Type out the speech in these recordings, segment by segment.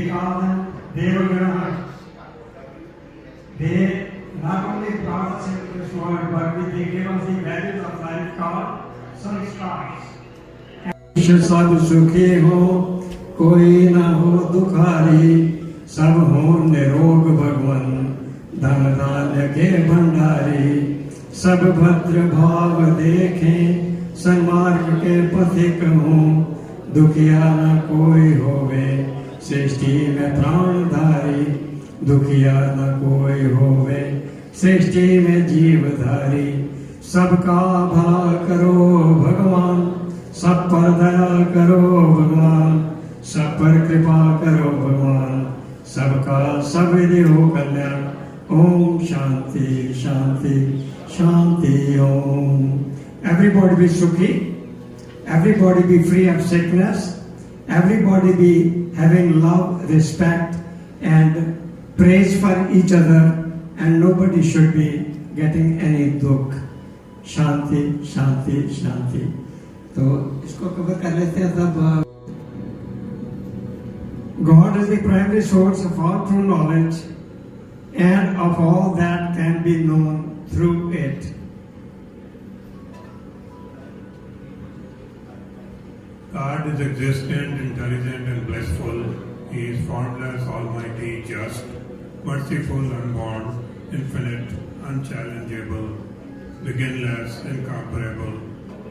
we call them Devagana. They not only brought us into this world, but they gave us the values of life called sanskars. सब सुखी हो, कोई न हो दुखारी, सब हो निरोग भगवन, धन धान्य के भंडारी, सब भद्र भाव देखें, सन्मार्ग के पथिक हों, दुखिया न कोई होवे, सृष्टि में प्राणधारी, दुखिया न कोई होवे, सृष्टि में जीवधारी, सबका भला करो भगवान, सब पर दया करो भगवान, सब पर कृपा करो भगवान, सबका सविधि हो कल्याण। ओम शांति शांति Shanti Om. Everybody be sukhi, everybody be free of sickness, everybody be having love, respect and praise for each other, and nobody should be getting any dukh. शांति शांति शांति। तो इसको कवर कर लेते हैं सब। God is the primary source of all true knowledge and of all that can be known through it. God is existent, intelligent and blissful. He is formless, almighty, just, merciful, unborn, infinite, unchallengeable, beginless, incomparable,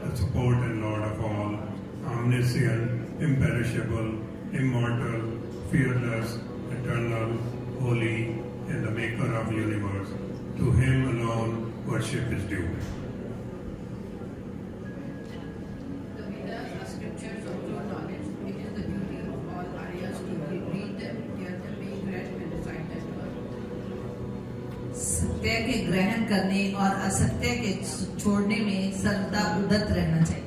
the support and Lord of all, omniscient, imperishable, immortal, fearless, eternal, holy, and the maker of universe. To him alone worship is due. The Vedas are scriptures of true knowledge. It is the duty of all Aryas to read them, hear them, being read and recite them. सत्य के ग्रहण करने और असत्य के छोड़ने में सर्वदा उद्यत रहना चाहिए।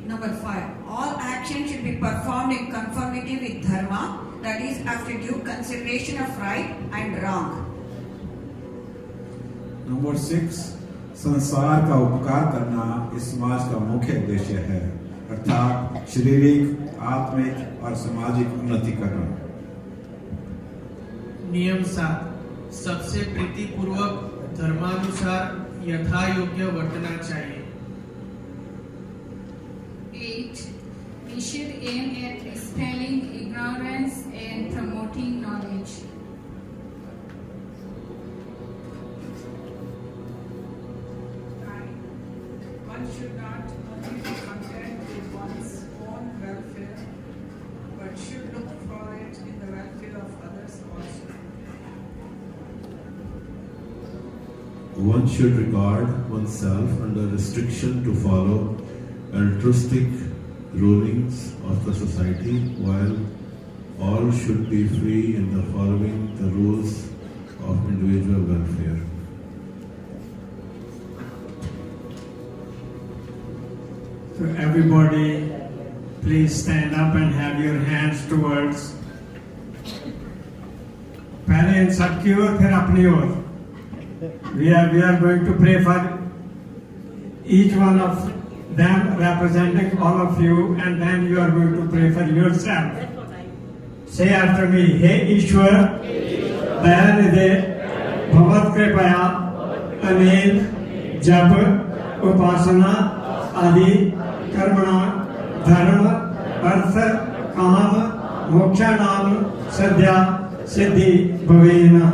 Number 5. All action should be performed in conformity with dharma, that is, after due consideration of right and wrong. Number 6. संसार का उपकार करना इस समाज का मुख्य उद्देश्य है, अर्थात शारीरिक, आत्मिक और सामाजिक उन्नति करना। नियम 7. सबसे प्रीतिपूर्वक धर्मानुसार यथा योग्य वर्तना चाहिए। 8. We should aim at expelling ignorance and promoting knowledge. 9. One should not only be content with one's own welfare, but should look for it in the welfare of others also. One should regard oneself under restriction to follow altruistic rulings of the society, while all should be free in the following the rules of individual welfare. So everybody, please stand up and have your hands towards. पहले इन सबकी ओर फिर अपनी ओर. We are going to pray for each one of them representing all of you, and then you are going to pray for yourself. Say after me, हे ईश्वर, दयानिधे, भगवत कृपया, अनेक, जप, उपासना, आदि, कर्मणा, धर्म, अर्थ, काम, मोक्षाणाम, सद्या, सिद्धि, भवेनः.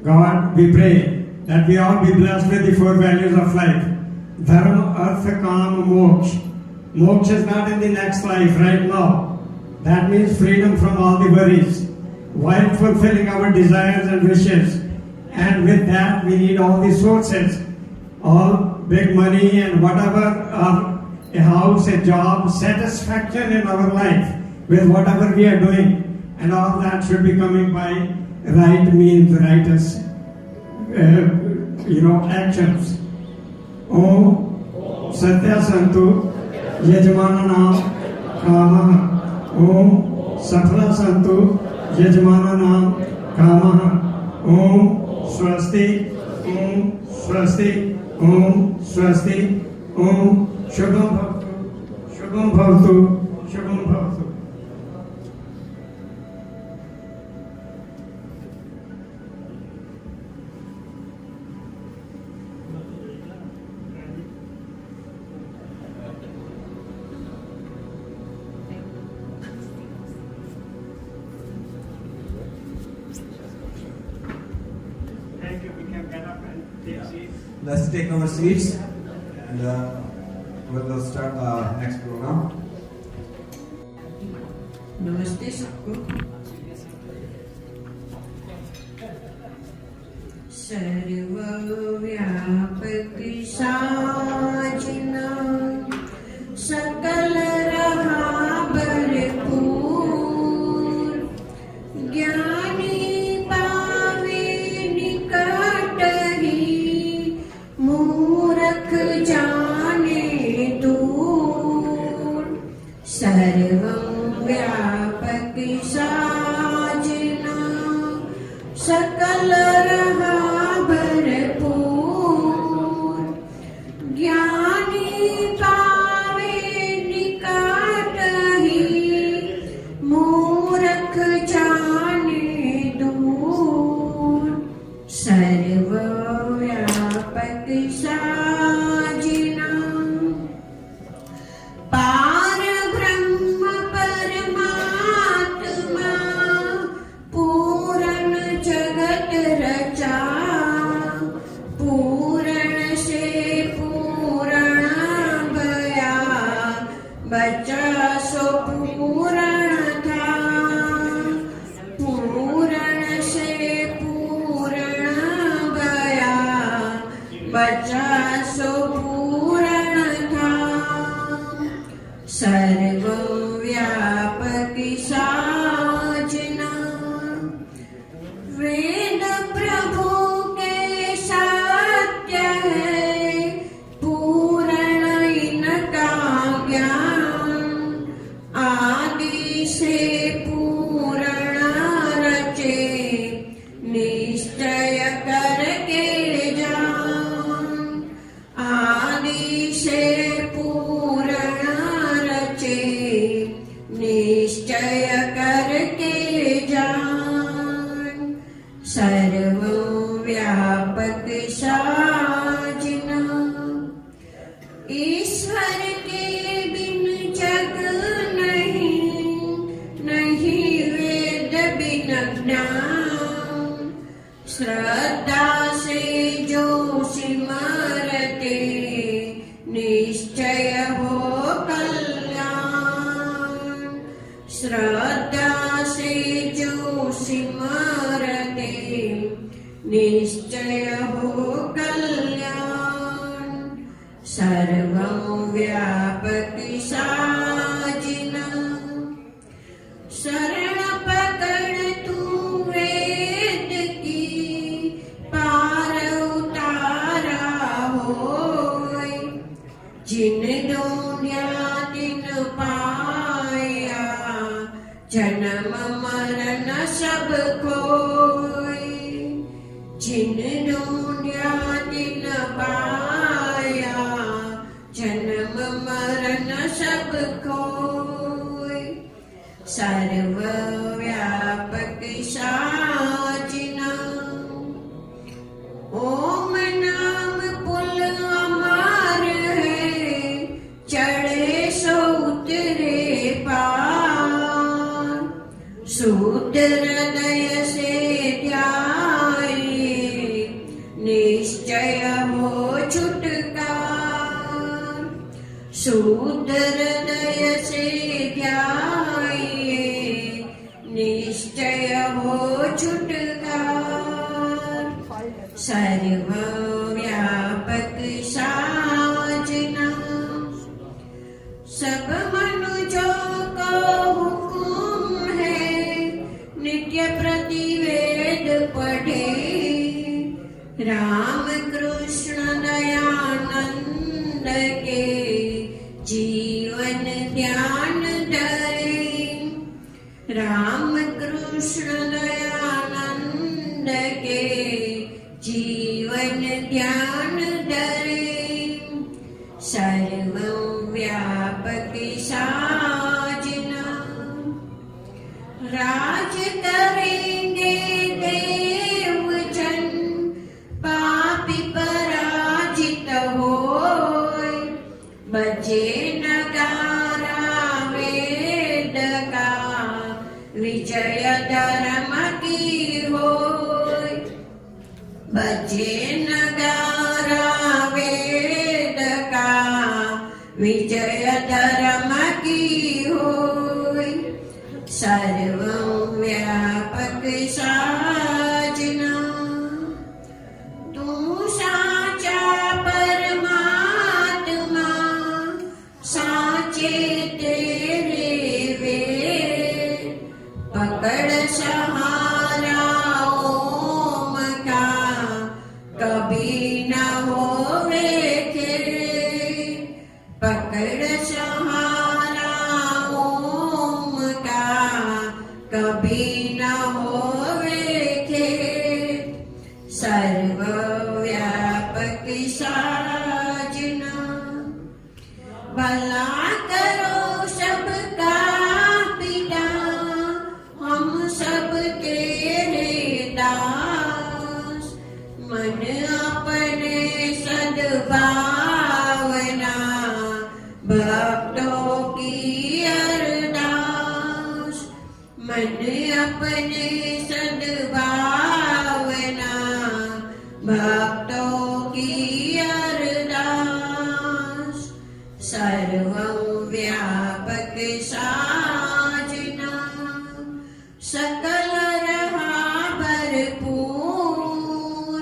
God, we pray that we all be blessed with the 4 values of life. Dharma, Artha, Kama, Moksha. Moksha is not in the next life right now. That means freedom from all the worries, while fulfilling our desires and wishes. And with that, we need all the sources, all big money and whatever, a house, a job, satisfaction in our life with whatever we are doing. And all that should be coming by right means, righteous, actions. Om Satya Santu Yajmananam Kamah. Om Safla Santu Yajmananam Kamah. Om Swasti. Om Swasti. Om Swasti. Om Shubham Bhavatu. Shubham भवतु, शुभम भवतु। Thank you. We can get up and take seats. Let's take our seats and we'll start the next program. नमस्ते सबको। सर्वव्यापक साजना सकल रहा भरपूर, ज्ञानी पावे निकट ही, मूर्ख जाने दूर। सर्वव्यापक साजना सकल रहा भरपूर, ज्ञानी पावे निकट ही, मूर्ख जाने दूर। सर्वव्यापक साजना पार ब्रह्म परमात्मा, पूर्ण जगत रचा, पूर्ण से पूर्ण भया, बचा सो पूर्ण था। पूर्ण से पूर्ण भया, बचा सो पूर्ण था। सर्वव्यापक साजना वेद प्रभु के सत्य है, पूर्ण इनका ज्ञान, आदि से पूर्ण रचे, निश्चय करके जान। आदि से पूर्ण रचे, निश्चय करके जान। सर्वव्यापक साजना ईश्वर के बिन जग नहीं, नहीं वेद बिन ज्ञान। श्रद्धा से जो सिमरते, निश्चय हो कल्याण। श्रद्धा से जो सिमरते, निश्चय हो कल्याण। सर्वव्यापक साजना शरण पकड़ तू वेद की, पार उतारा होय। जिन दुनिया तिन पाया, जन्म मरण सब खोय। जिन दुनिया तिन पाया, जन्म मरण सब खोय। सर्वव्यापक साजना ओम नाम पुल अमर है, चढ़े सो उतरे पार। शुद्ध हृदय से ध्याये, निश्चय हो छुटकार। शुद्ध हृदय से ध्याये, निश्चय हो छुटकार। सर्वव्यापक साजना सब मनुजों को हुकुम है, नित्य प्रतिवेद पढ़े। राम कृष्ण दयानंद के जीवन ध्यान धरे। राम कृष्ण दयानंद के जीवन ध्यान धरे। सर्वव्यापक बजे नगारा वेद का विजय धर्म की होय। बजे नगारा वेद का विजय धर्म की होय। सर्वव्यापक साजना तू साचा परमात्मा साचे तेरे वे पकड़ सहारा ओम का कभी न होवे थे। पकड़ सहारा ओम का कभी न होवे थे। सर्वव्यापक साजना भला करो सबका पिता हम सब तेरे दास। मन अपने सद्भावना भक्तों की अरदास। मन अपने सद्भावना भक्तों की अरदास। सर्वव्यापक साजना सकल रहा भरपूर।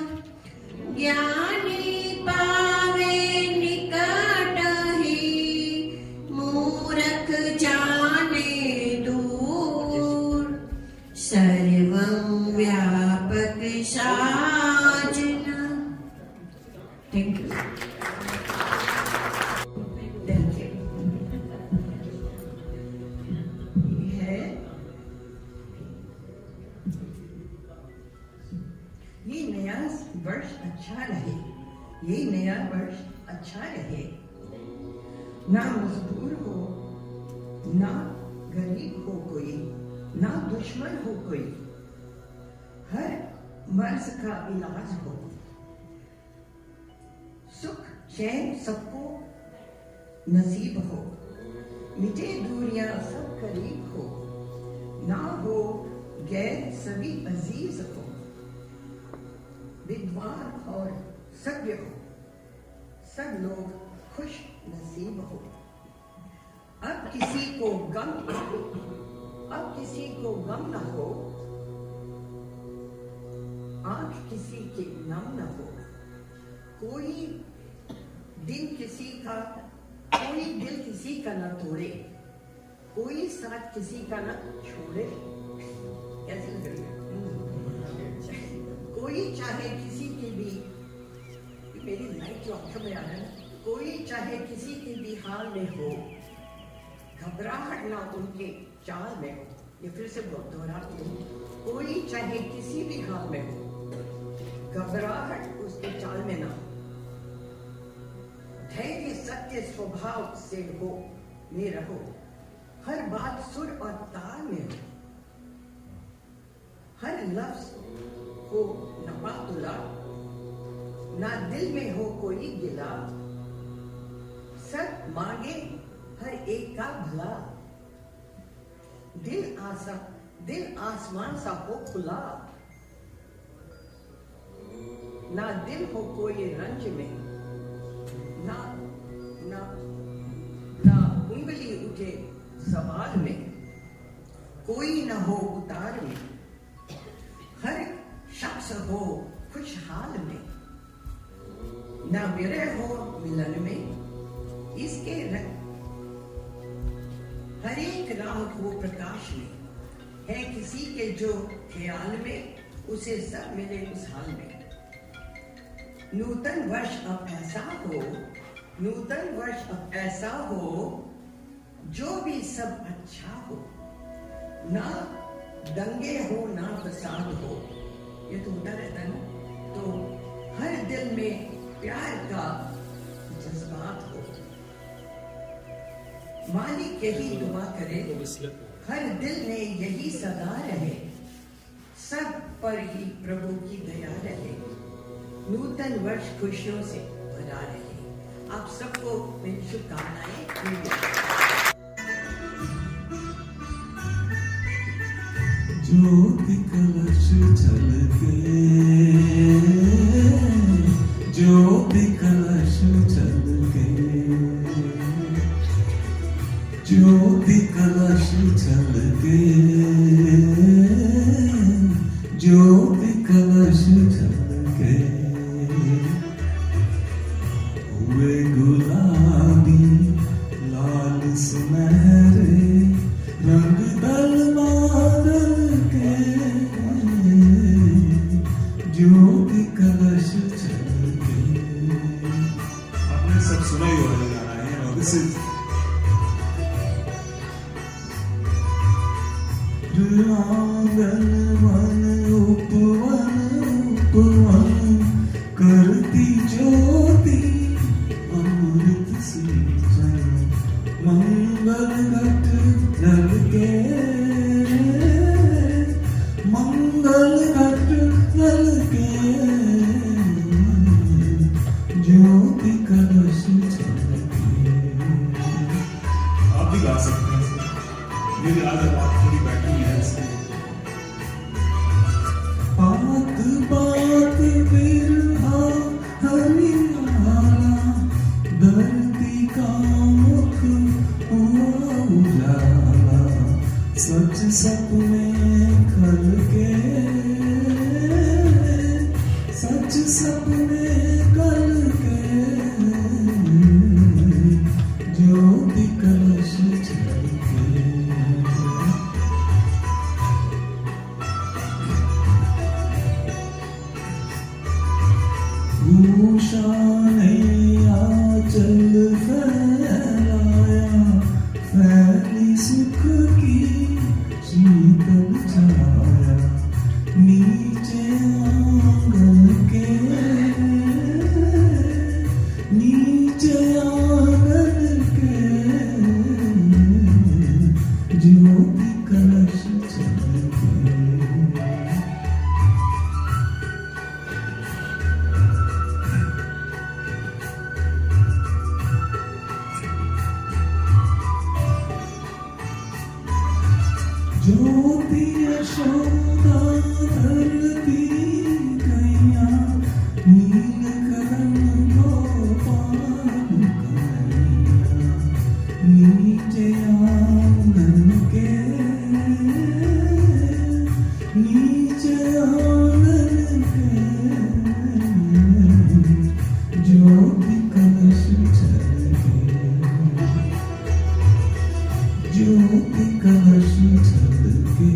ज्ञानी पावे निकट ही मूर्ख जाने दूर। सर्वव्यापक साजना। Thank you. ये नया वर्ष अच्छा रहे, ये नया वर्ष अच्छा रहे। ना मजदूर हो, ना गरीब हो कोई, ना दुश्मन हो कोई। हर मर्ज का इलाज हो। सुख चैन सबको नसीब हो। मिटे दूरियां सब करीब हो। ना हो गैर सभी अजीज हो। विद्वान और सभ्य हो, सब लोग खुश नसीब हो। अब किसी को गम न हो। आंख किसी की नम न हो। कोई दिल किसी का न तोड़े। कोई साथ किसी का न छोड़े। कैसे लग रही है? कोई चाहे किसी की भी, मेरी लाइट जो आंखों में आ रहा है, कोई चाहे किसी के भी हाल में हो। घबराहट ना उनके चाल में हो। ये फिर से दोहराती हूँ। कोई चाहे किसी भी हाल में हो, घबराहट उसके चाल में ना हो। धैर्य सत्य स्वभाव से हो में रहो। हर बात सुर और ताल में हो। हर लफ्ज हो नपा तुला। ना दिल में हो कोई गिला। सब मांगे हर एक का भला। दिल आसमान सा हो खुला। ना दिल हो कोई रंज में। ना उंगली उठे सवाल में। कोई न हो उतार में। हर शख्स हो खुशहाल में। न विरह हो मिलन में। इसके हर एक राह हो प्रकाश में। है किसी के जो ख्याल में, उसे सब मिले उस हाल में। नूतन वर्ष अब ऐसा हो जो भी सब अच्छा हो। ना दंगे हो ना फसाद हो। ये तो होता रहता है ना। तो हर दिल में प्यार का जज्बात हो। मालिक यही दुआ करे, हर दिल में यही सदा रहे। सब पर ही प्रभु की दया रहे। नूतन वर्ष खुशियों से भरा रहे। आप सबको मेरी शुभकामनाएं। ज्योति कलश झलके, ज्योति कलश झलके, ज्योति कलश झलके, ज्योति कलश झलके, हुए गुलाबी लाल सुनहरे रंग दल बादल के, ज्योति कलश झलके। आपने सब सुना ही होगा गाना है, और दिस इज आंगन वन उपवन उपवन करती ज्योति अमृत सिंचन, मंगल घट जल के, मंगल घट जल के, ज्योति कलश झलके। आप भी गा सकते हैं। मेरी आदत आप थोड़ी बैठी है इसलिए। बात बात बिरहा हरियाणा, धरती का मुख हुआ उजाला, सच सपने खल के, सच सपने कल के, ज्योति कलश झलके। उषा ने आंचल फैलाया, फैली सुख की शीतल छाया, नीचे आंगन के, नीचे आंगन के, ज्योति कलश झलके। ज्योति यशोदा धरती गैया, नीलकरण गोपाल कन्हैया, नीचे आंगन के, नीचे आंगन के, ज्योति कलश झलके, ज्योति कलश झलके,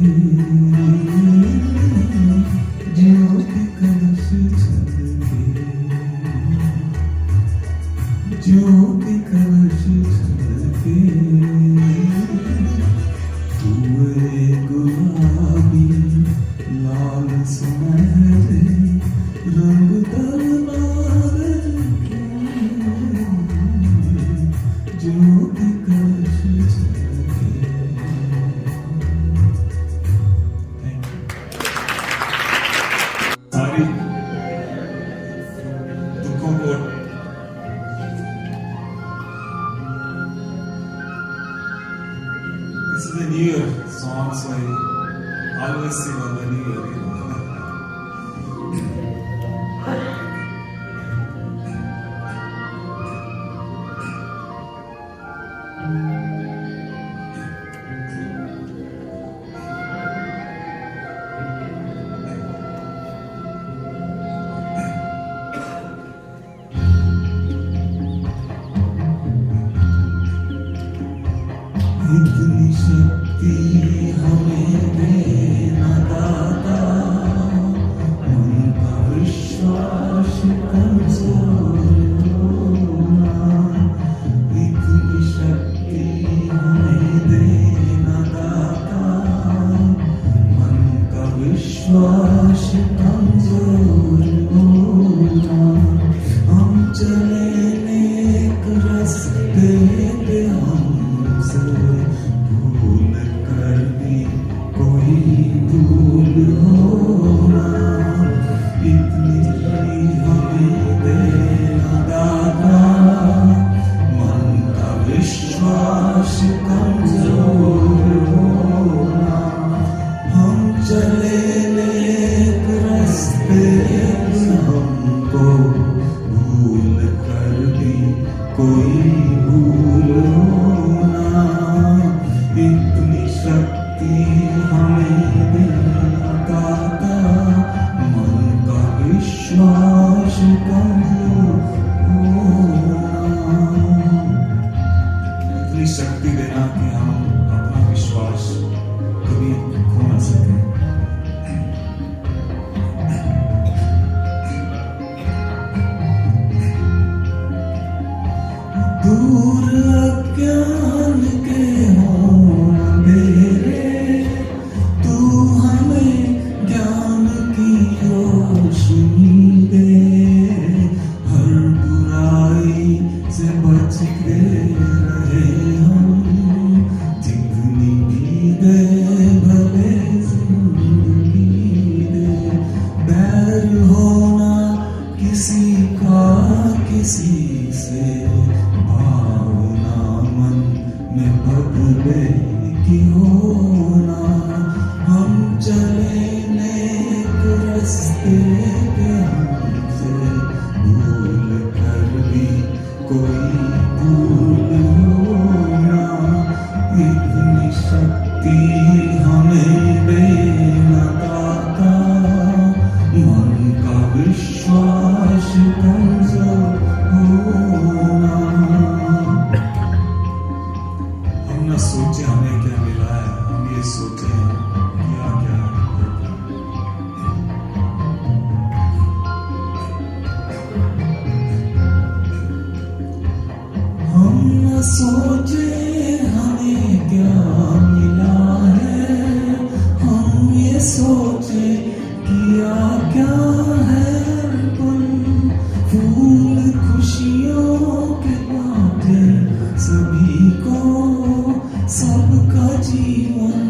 ज्योति कलश झलके, ज्योति कलश झलके, हुए गुलाबी लाल सुनहरे रंग दल बादल के, ज्योति कलश झलके। सारी दुखों को this is a new year song, so I always sing on the new year, you know. इतनी शक्ति हमें देना दाता, दूर अज्ञान के हों अंधेरे, तू हमें ज्ञान की रोशनी दे, हर बुराई से बच के रहे हम, जिंदगी भी दे भले जिंदगी दे, बैर होना किसी का किसी से, भावना मन में बदले की होना, हम चले नेक रास्ते पे हमसे भूल कर भी कोई भूल होना, इतनी शक्ति हमें देना दाता, मन का विश्वास कमजोर होना। हम न सोचे हमें क्या मिला है, हम ये सोचे किया क्या है। हम न सोचे हमें क्या मिला है, हम ये सोचे किया क्या है। फूल खुशियों के बाटे सभी को, सबका जीवन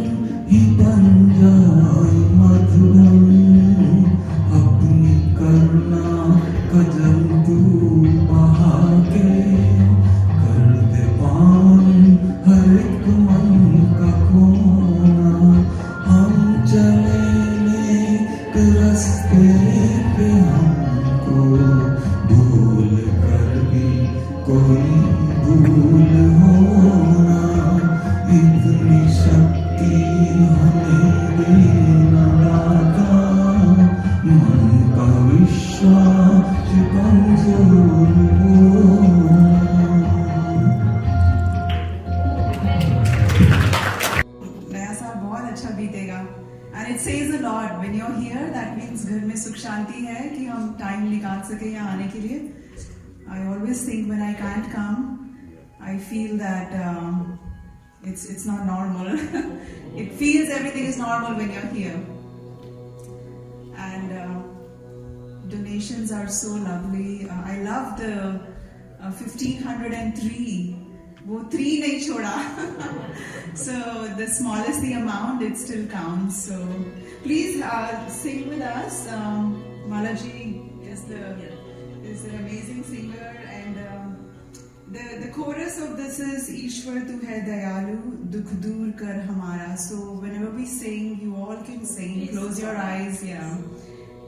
ही बन जाए मधुरम, अपनी करुणा कदम तू बहा के, कर दे पावन हर एक मन का कोना, हम चले नेक रास्ते पे हमको भूल कर भी कोई भूल होना, इतनी शक्ति हमें देना दाता, मन का विश्वास कमजोर होना। नया साल बहुत अच्छा बीतेगा। And it says a lot when you're here. That means घर में सुख शांति है कि हम टाइम निकाल सके यहाँ आने के लिए. I always think when I can't come, I feel that it's not normal. It feels everything is normal when you're here. And donations are so lovely. I love the 1503. वो 3 नहीं छोड़ा. So the smallest the amount, it still counts. So please sing with us. Malaji is an amazing singer, and the chorus of this is Ishwar tu hai dayalu, dukh dur kar hamara. So whenever we sing, you all can sing. Close your eyes. Yeah.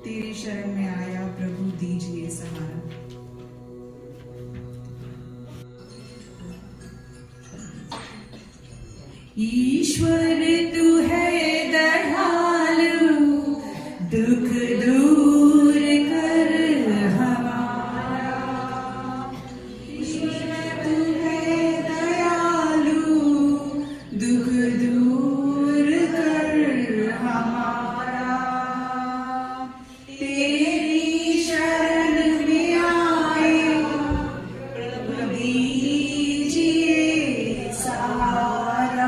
Teri sharan mein aaya, Prabhu dijiye sahara. ईश्वर तू है दयालु, दुख दूर कर हमारा, ईश्वर तू है दयालु, दुख दूर कर हमारा, तेरी शरण में आए प्रभु दीजिए सहारा।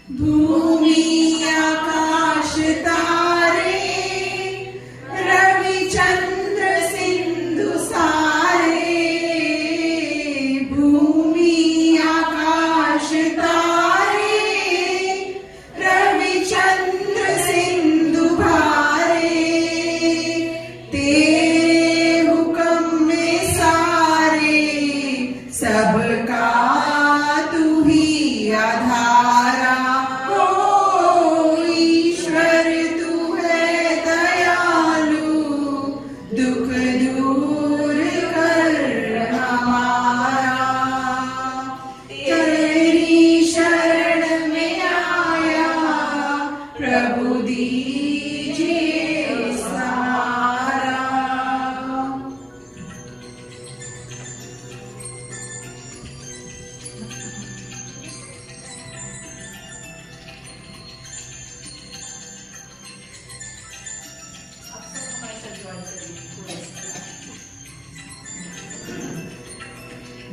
भूमि आकाश तारे रवि चंद्र सिंधु सारे, भूमि आकाश तारे रवि चंद्र सिंधु भारे, तेरे हुक्म में सारे सबका तू ही आधारा। ओ ईश्वर तू है दयालु, दुख दूर कर हमारा। तेरी शरण में आया प्रभु दीजिए सहारा।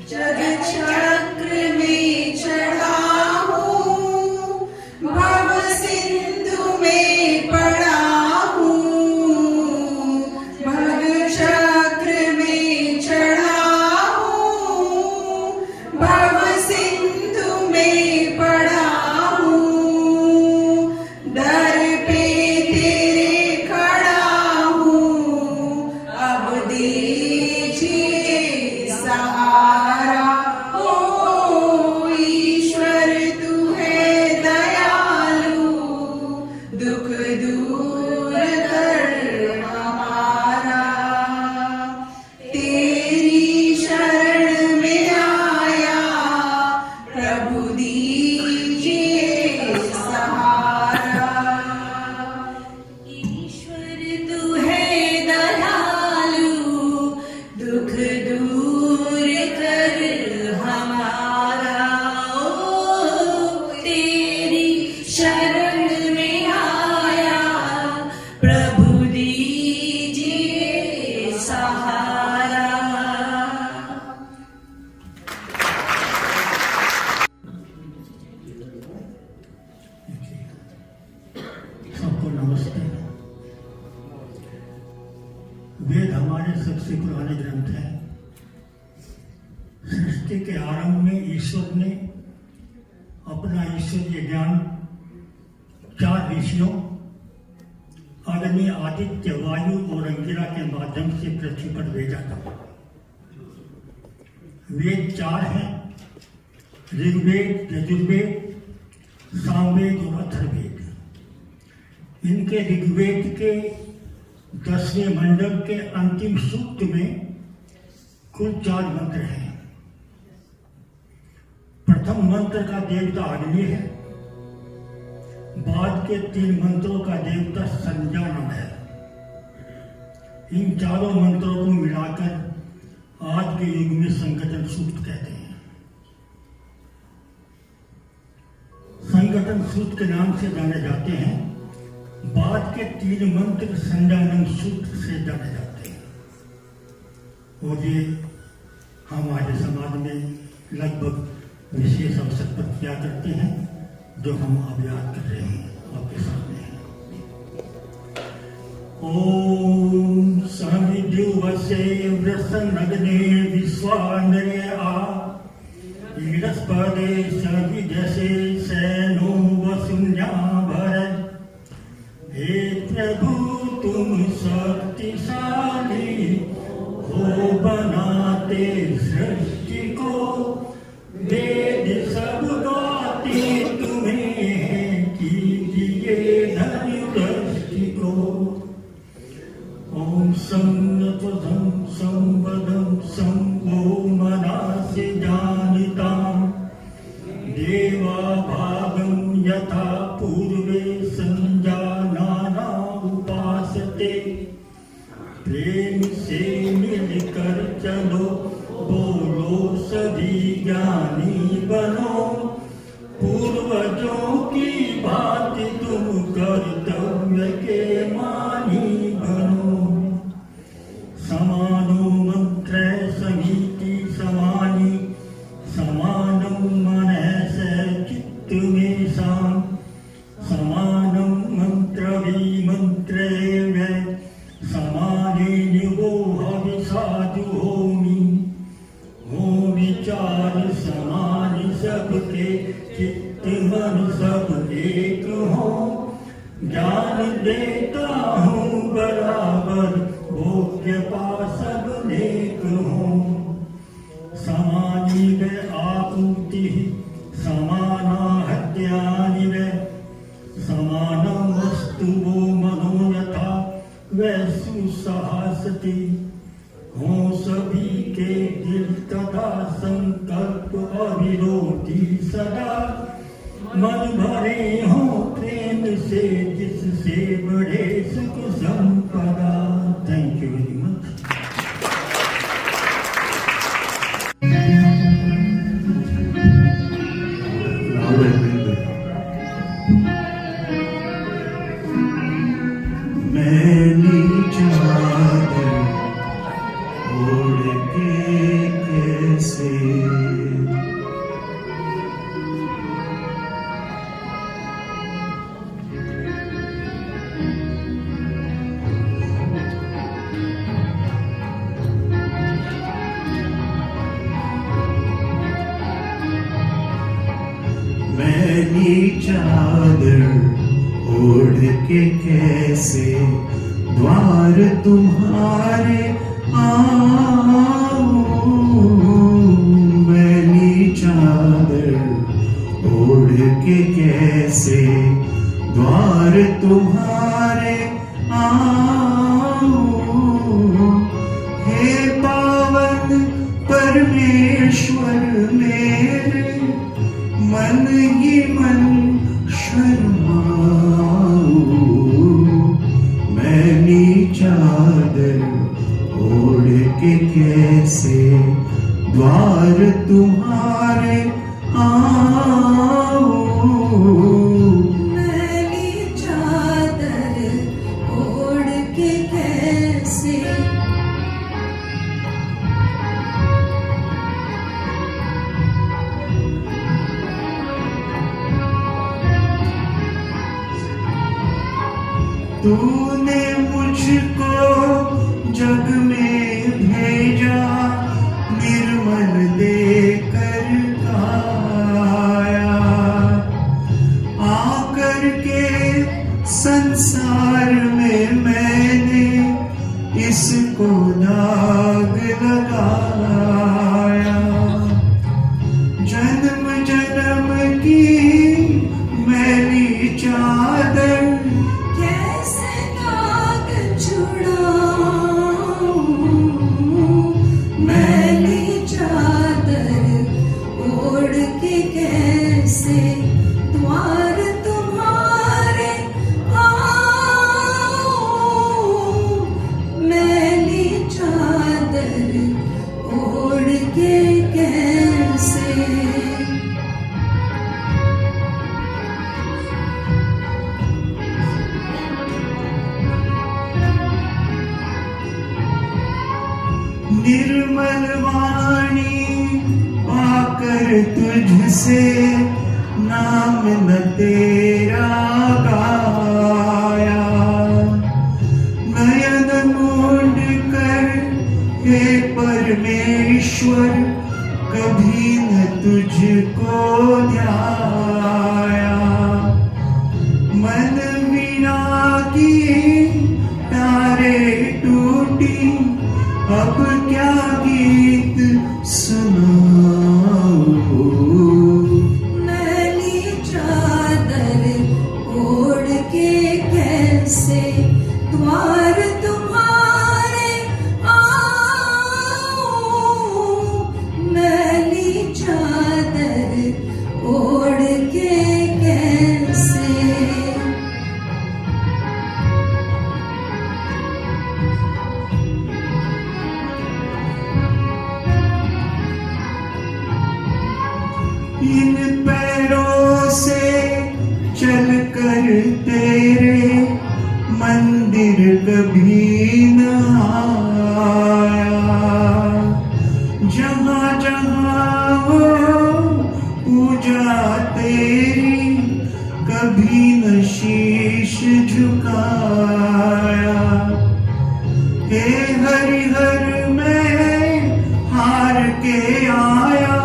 जगत चक्र में चढ़ा हूँ, भव सिंधु में पड़ा हूँ, भव चक्र में चढ़ा हूँ, भव सिंधु में पड़ा हूँ, दर पे तेरे खड़ा हूँ, अब दीजिए सहारा। ओ ईश्वर तू है दयालु, दुख दूर कर हमारा। तेरी शरण में आया प्रभु दीजिए सहारा। ईश्वर तू है दयालु, दुख दूर कर हमारा। ओ तेरी शरण में आया प्रभु दीजिए सहारा। सबको नमस्ते। वेद हमारे सबसे पुराने ग्रंथ हैं। सृष्टि के आरंभ में ईश्वर ने अपना ईश्वरीय ज्ञान 4 ऋषियों अग्नि, आदित्य, वायु और अंगिरा के माध्यम से पृथ्वी पर भेजा था। वेद 4 हैं, ऋग्वेद, यजुर्वेद, सामवेद और अथर्ववेद। इनके ऋग्वेद के 10वें मंडल के अंतिम सूक्त में कुल 4 मंत्र हैं। प्रथम मंत्र का देवता अग्नि है, बाद के 3 मंत्रों का देवता संज्ञानम है। इन चारों मंत्रों को मिलाकर आज के युग में संगठन सूक्त कहते हैं। संगठन सूक्त के नाम से जाने जाते हैं। बाद के 3 मंत्र संज्ञानम सूत्र से जाने जाते हैं। और ये हमारे समाज में लगभग विशेष अवसर पर किया करते हैं, जो हम अब याद कर रहे हैं आपके सामने हैं। ओम समिद्युवसे वृषनग्ने विश्वानरे आ ईरस्पदे सविजसे सैनो वसुन्या भरत। हे प्रभु तुम शक्तिशाली हो, बनाते सृष्टि को, वेद सब गाते तुम्हें, कीजिए धन्य दृष्टि को। ओम संगतम संवदम संगो मनासि जानिताम, देवा भागम यथा पूर्वे संजानाना उपासते। प्रेम से मिलकर चलो, बोलो सभी ज्ञानी बनो, पूर्वजों की बात तुम कर्तव्य के मानी बनो। समानो मंत्र समीति समानी, समानम मन से चित्त में शाम। देता हूँ बराबर, भोग्य पार्षद नेक हूँ। समानी व आपूर्ति समाना हत्यानि व समानं वस्तु वो मनो यथा वैसु सहसति। हो सभी के दिल तथा संकल्प अविरोधी सदा, मन भरे हो प्रेम से जिससे बढ़े सुख संपदा। Thank you very much. मैंने चादर ओढ़ के कैसे मैंने चादर ओढ़ के कैसे द्वार तुम्हारे आऊं। मैंने चादर ओढ़ के कैसे द्वार तुम्हारे आऊं। हे पावन परमेश्वर मेरे, मन ही मन शर्माऊं। मैंने चादर ओढ़ के कैसे द्वार तुम्हारे आऊं। मैंने चादर ओढ़ के कैसे तूने मुझको जग में भेजा, निर्मल देकर आया। आकर के संसार में मैंने इसको दाग लगाया। जन्म जन्म की मैली चादर कैसे दाग छुड़ाऊं। मैंने चादर ओढ़ के कैसे द्वार तुम्हारे आऊं। मैंने चादर ओढ़ के कैसे निर्मल वाणी पाकर तुझसे नाम न तेरा गाया। नयन मूंद कर हे परमेश्वर, कभी न तुझको ध्याया। मन वीणा की तारे टूटी, अब क्या गीत सुनाऊं। मैंने चादर ओढ़ के कैसे द्वार तुम्हारे आऊं। मैंने चादर ओढ़ के कैसे इन पैरों से चल कर तेरे मंदिर कभी न आया। जहाँ जहाँ हो पूजा तेरी, कभी न शीश झुकाया। हे हरिहर में हार के आया,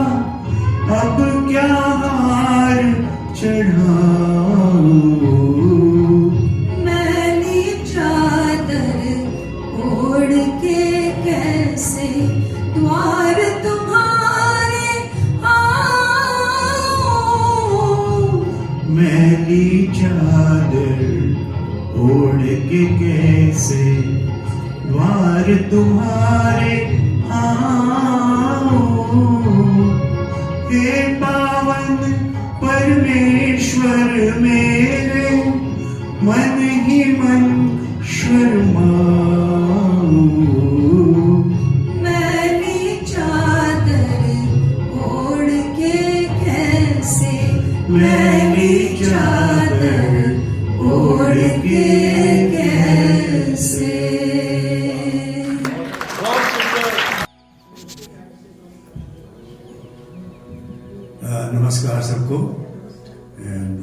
अब क्या हार चढ़ाऊं। मैंने मैली चादर ओढ़ के कैसे द्वार तुम्हारे आओ, हे पावन परमेश्वर मेरे, मन ही मन शर्माओ। मैली चादर ओढ़ के कैसे, मैली चादर ओढ़ के कैसे। नमस्कार सबको। एंड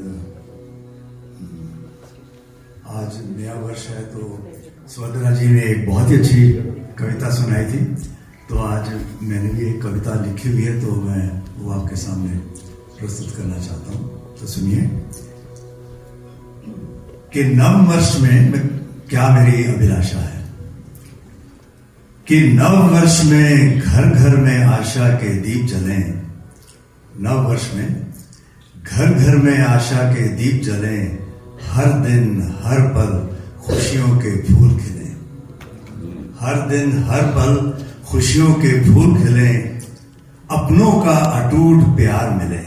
आज नया वर्ष है तो स्वदना जी ने एक बहुत ही अच्छी कविता सुनाई थी, तो आज मैंने भी एक कविता लिखी हुई है, तो मैं वो आपके सामने प्रस्तुत करना चाहता हूँ। तो सुनिए कि नव वर्ष में क्या मेरी अभिलाषा है, कि नव वर्ष में घर घर में आशा के दीप जलें। नव वर्ष में घर घर में आशा के दीप जलें, हर दिन हर पल खुशियों के फूल खिलें। हर दिन हर पल खुशियों के फूल खिलें, अपनों का अटूट प्यार मिले।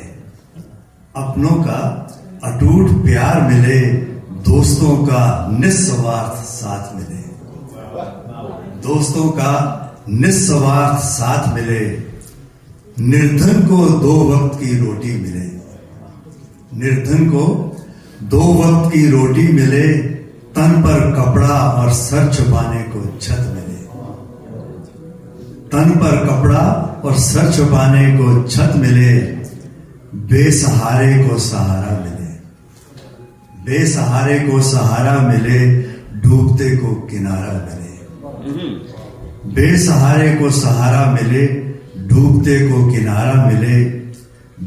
अपनों का अटूट प्यार मिले, दोस्तों का निस्वार्थ साथ मिले। दोस्तों का निस्वार्थ साथ मिले, निर्धन को 2 वक्त की रोटी मिले। निर्धन को 2 वक्त की रोटी मिले, तन पर कपड़ा और सर छुपाने को छत मिले। तन पर कपड़ा और सर छुपाने को छत मिले, बेसहारे को सहारा मिले। बेसहारे को सहारा मिले, डूबते को किनारा मिले। बेसहारे को सहारा मिले, डूबते को किनारा मिले,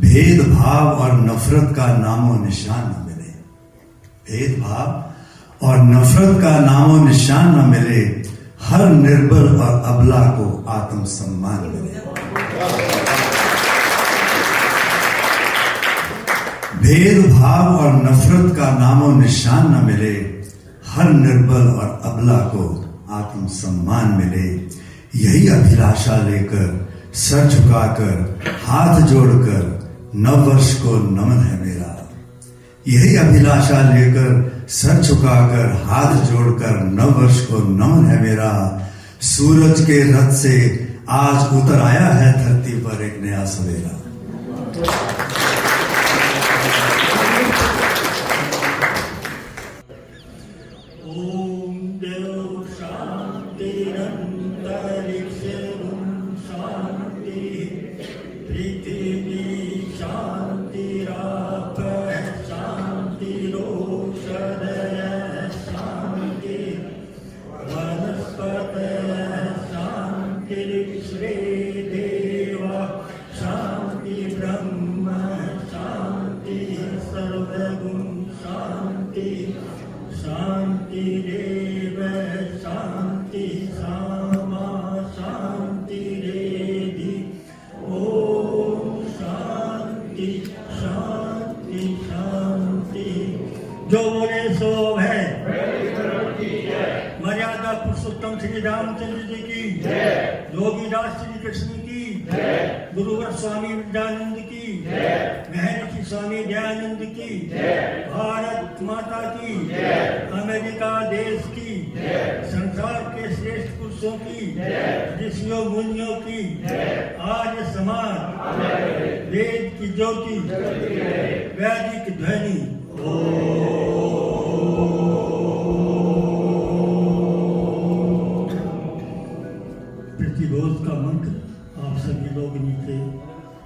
भेदभाव और नफरत का नामो निशान न मिले। भेदभाव और नफरत का नामो निशान न मिले, हर निर्बल और अबला को आत्म सम्मान मिले। भेदभाव और नफरत का नामो निशान न मिले, हर निर्बल और अबला को आत्म सम्मान मिले। यही अभिलाषा लेकर, सर झुकाकर, हाथ जोड़कर, नव वर्ष को नमन है मेरा। यही अभिलाषा लेकर, सर झुकाकर, हाथ जोड़कर, नव वर्ष को नमन है मेरा। सूरज के रथ से आज उतर आया है धरती पर एक नया सवेरा। ओम देव शांति शांति, पृथ्वी शांतिराप शांतिरोषधय शांति, वनस्पतयः शांतिर्विश्वे देवा शांति, ब्रह्म शांति, सर्वगुण शांति, शांतिरेव शांति, सामा शांतिरेधि। ओम शांति शांति शांति। जो बोले सो है। मर्यादा पुरुषोत्तम श्री रामचंद्र जी की, योगीदास श्री कृष्ण की, गुरुवर स्वामी विद्यानंद की, महर्षि स्वामी दयानंद की, भारत माता की, अमेरिका देश की, संसार के श्रेष्ठ पुरुषों की, ऋषियों मुनियों की, आर्य समाज, वेद की ज्योति, वैदिक ध्वनि। प्रतिरोध का मंत्र आप सभी लोग नीचे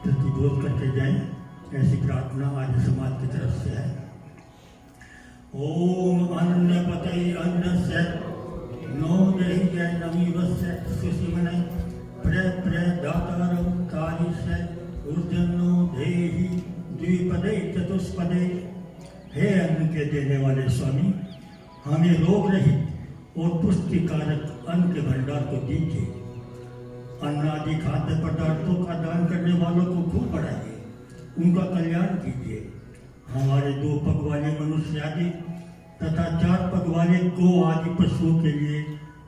प्रतिरोध करते जाएं, ऐसी प्रार्थना आज समाज की तरफ से है। ओम अन्नपतये अन्नस्य नो देहि नमीवस्य सुषिमने प्रदातारं कारिष्य ऊर्जन्नो देहि द्विपदे चतुष्पदे। हे अन्न के देने वाले स्वामी, हमें रोग रहित और पुष्टि कारक अन्न के भंडार को दीजिए। अन्न आदि खाद्य पदार्थों का दान करने वालों को खूब बढ़ाइए, उनका कल्याण कीजिए। हमारे 2 पग वाले मनुष्य आदि तथा 4 पग वाले गो आदि पशुओं के लिए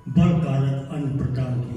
बल कारक अन्न प्रदान किया।